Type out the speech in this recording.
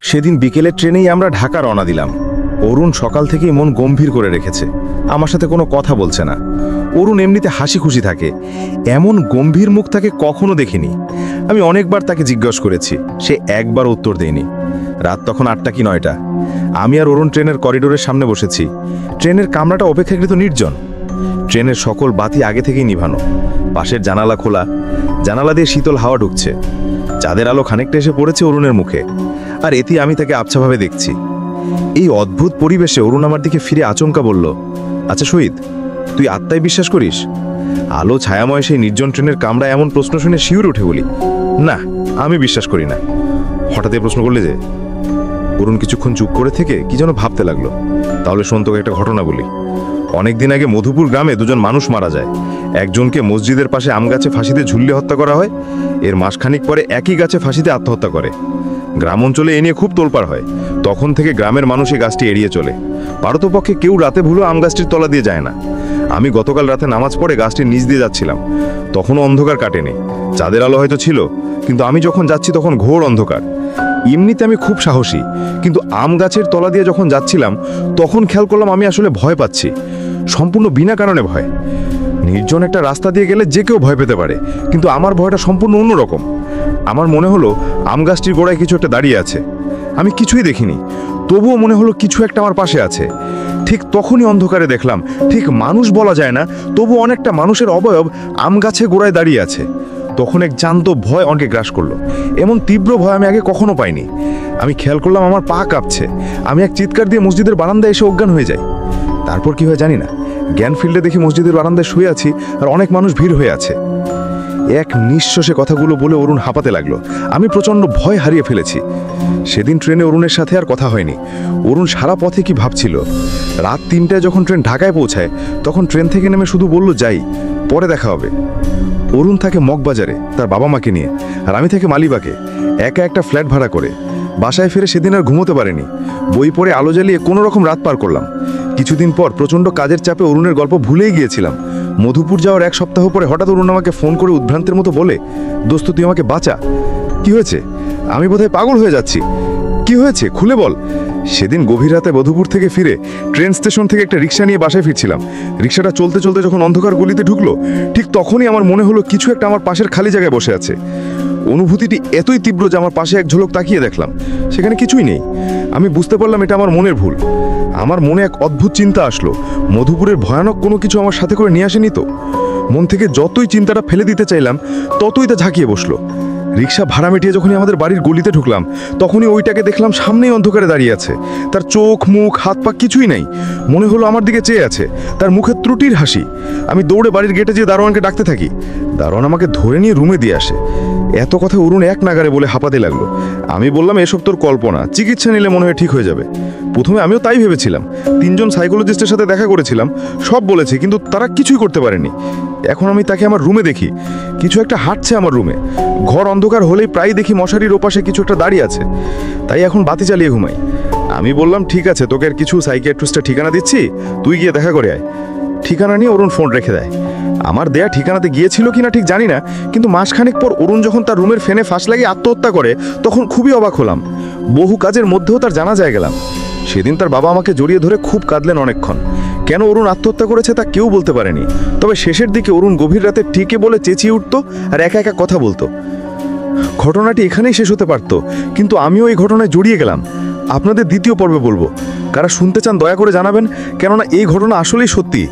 সেদিন বিকেলের ট্রেনেই আমরা ঢাকা রওনা দিলাম। অরুণ সকাল থেকেই মন গম্ভীর করে রেখেছে, আমার সাথে কোনো কথা বলছে না। অরুণ এমনিতে হাসি খুশি থাকে, এমন গম্ভীর মুখ তাকে কখনো দেখিনি। আমি অনেকবার তাকে জিজ্ঞাসা করেছি, সে একবার উত্তর দেয়নি। রাত তখন 8টা কি 9টা। আমি আর অরুণ ট্রেনের করিডোরের সামনে বসেছি। ট্রেনের কামরাটা অপেক্ষাকৃত নির্জন। ট্রেনের সকল বাতি আগে থেকেই নিভানো, পাশের জানালা খোলা, জানালা দিয়ে শীতল হাওয়া ঢুকছে। চাঁদের আলো খানিকটা এসে পড়েছে অরুণের মুখে, আর এতে আমি তাকে আবছাভাবে দেখছি। এই অদ্ভুত পরিবেশে অরুণ আমার দিকে ফিরে আচমকা বলল, আচ্ছা শহীদ, তুই আত্মায় বিশ্বাস করিস? আলো ছায়াময় সেই নির্জন ট্রেনের কামরায় এমন প্রশ্ন শুনে শিউরে উঠে বলি, না, আমি বিশ্বাস করি না। হঠাৎ প্রশ্ন করলে যে? অরুণ কিছুক্ষণ চুপ করে থেকে কি যেন ভাবতে লাগলো। তাহলে শোন, তোকে একটা ঘটনা বলি। অনেকদিন আগে মধুপুর গ্রামে দুজন মানুষ মারা যায়। একজনকে মসজিদের পাশে আম গাছে ফাঁসিতে ঝুলিয়ে হত্যা করা হয়, এর মাসখানিক পরে একই গাছে ফাঁসিতে আত্মহত্যা করে। গ্রাম অঞ্চলে এ নিয়ে খুব তোলপাড় হয়। তখন থেকে গ্রামের মানুষ এই গাছটি এড়িয়ে চলে। পারতপক্ষে কেউ রাতে ভুলেও আম গাছটির তলা দিয়ে যায় না। আমি গতকাল রাতে নামাজ পড়ে গাছটির নিচ দিয়ে যাচ্ছিলাম, তখনও অন্ধকার কাটেনি। চাঁদের আলো হয়তো ছিল, কিন্তু আমি যখন যাচ্ছি তখন ঘোর অন্ধকার। এমনিতে আমি খুব সাহসী, কিন্তু আম গাছের তলা দিয়ে যখন যাচ্ছিলাম তখন খেয়াল করলাম আমি আসলে ভয় পাচ্ছি, সম্পূর্ণ বিনা কারণে ভয়। নির্জন একটা রাস্তা দিয়ে গেলে যে কেউ ভয় পেতে পারে, কিন্তু আমার ভয়টা সম্পূর্ণ অন্যরকম। আমার মনে হলো আম গাছটির গোড়ায় কিছু একটা দাঁড়িয়ে আছে। আমি কিছুই দেখিনি, তবুও মনে হলো কিছু একটা আমার পাশে আছে। ঠিক তখনই অন্ধকারে দেখলাম, ঠিক মানুষ বলা যায় না, তবু অনেকটা মানুষের অবয়ব আম গাছে গোড়ায় দাঁড়িয়ে আছে। তখন এক জান্ত ভয় অনেকে গ্রাস করলো। এমন তীব্র ভয় আমি আগে কখনো পাইনি। আমি খেয়াল করলাম আমার পা কাঁপছে। আমি এক চিৎকার দিয়ে মসজিদের বারান্দায় এসে অজ্ঞান হয়ে যাই। তারপর কি হয় জানি না, জ্ঞান ফিল্ডে দেখি মসজিদের বারান্দায় শুয়ে আছি, আর অনেক মানুষ ভিড় হয়ে আছে। এক নিঃশ্বাসে কথাগুলো বলে অরুণ হাঁপাতে লাগলো। আমি প্রচণ্ড ভয় হারিয়ে ফেলেছি। সেদিন ট্রেনে অরুণের সাথে আর কথা হয়নি। অরুণ সারা পথে কি ভাবছিল। রাত 3টায় যখন ট্রেন ঢাকায় পৌঁছায়, তখন ট্রেন থেকে নেমে শুধু বলল, যাই, পরে দেখা হবে। অরুণ থাকে মগবাজারে তার বাবা মাকে নিয়ে, আর আমি থাকি মালিবাগে একা একটা ফ্ল্যাট ভাড়া করে। বাসায় ফিরে সেদিন আর ঘুমোতে পারিনি। বই পড়ে আলো জ্বালিয়ে কোনো রকম রাত পার করলাম। কিছুদিন পর প্রচণ্ড কাজের চাপে অরুণের গল্প ভুলেই গিয়েছিলাম। মধুপুর যাওয়ার 1 সপ্তাহ পরে হঠাৎ অরুণ আমাকে ফোন করে উদ্ভ্রান্তের মতো বলে, দোস্ত তুই আমাকে বাঁচা। কি হয়েছে? আমি বোধহয় পাগল হয়ে যাচ্ছি। কি হয়েছে খুলে বল। সেদিন গভীর রাতে মধুপুর থেকে ফিরে ট্রেন স্টেশন থেকে একটা রিক্সা নিয়ে বাসায় ফিরছিলাম। রিক্সাটা চলতে চলতে যখন অন্ধকার গলিতে ঢুকলো, ঠিক তখনই আমার মনে হলো কিছু একটা আমার পাশের খালি জায়গায় বসে আছে। অনুভূতিটি এতই তীব্র যে আমার পাশে এক ঝলক তাকিয়ে দেখলাম, সেখানে কিছুই নেই। আমি বুঝতে পারলাম এটা আমার মনের ভুল। আমার মনে এক অদ্ভুত চিন্তা আসলো, মধুপুরের ভয়ানক কোনো কিছু আমার সাথে করে নিয়ে আসেনি তো? মন থেকে যতই চিন্তাটা ফেলে দিতে চাইলাম, ততই তা ঝাঁকিয়ে বসলো। রিক্সা ভাড়া মিটিয়ে যখনই আমাদের বাড়ির গলিতে ঢুকলাম, তখনই ওইটাকে দেখলাম সামনেই অন্ধকারে দাঁড়িয়ে আছে। তার চোখ মুখ হাত পা কিছুই নাই, মনে হলো আমার দিকে চেয়ে আছে। তার মুখে ত্রুটির হাসি। আমি দৌড়ে বাড়ির গেটে যেয়ে দারোয়ানকে ডাকতে থাকি। দারোয়ান আমাকে ধরে নিয়ে রুমে দিয়ে আসে। এত কথা অরুণ এক নাগারে বলে হাঁপাতে লাগলো। আমি বললাম, এসব তোর কল্পনা, চিকিৎসা নিলে মনে হয় ঠিক হয়ে যাবে। প্রথমে আমিও তাই ভেবেছিলাম। 3জন সাইকোলজিস্টের সাথে দেখা করেছিলাম, সব বলেছে, কিন্তু তারা কিছুই করতে পারেনি। এখন আমি তাকে আমার রুমে দেখি, কিছু একটা হাঁটছে আমার রুমে। ঘর অন্ধকার হলেই প্রায় দেখি মশারির ওপাশে কিছু একটা দাঁড়িয়ে আছে। তাই এখন বাতি চালিয়ে ঘুমাই। আমি বললাম, ঠিক আছে, তোকে আর কিছু সাইকিয়াট্রিস্টের ঠিকানা দিচ্ছি, তুই গিয়ে দেখা করে আয়। ঠিকানা নিয়ে অরুণ ফোন রেখে দেয়। আমার দেয়া ঠিকানাতে গিয়েছিল কিনা ঠিক জানি না, কিন্তু মাসখানেক পর অরুণ যখন তার রুমের ফ্যানে ফাঁস লাগিয়ে আত্মহত্যা করে, তখন খুবই অবাক হলাম। বহু কাজের মধ্যেও তার জানাজায় গেলাম। সেদিন তার বাবা আমাকে জড়িয়ে ধরে খুব কাঁদলেন অনেকক্ষণ। কেন অরুণ আত্মহত্যা করেছে তা কেউ বলতে পারেনি। তবে শেষের দিকে অরুণ গভীর রাতে টিকে বলে চেঁচিয়ে উঠতো আর একা একা কথা বলতো। ঘটনাটি এখানেই শেষ হতে পারত, কিন্তু আমিও এই ঘটনায় জড়িয়ে গেলাম। আপনাদের দ্বিতীয় পর্বে বলবো। কারা শুনতে চান দয়া করে জানাবেন, কেননা এই ঘটনা আসলেই সত্যি।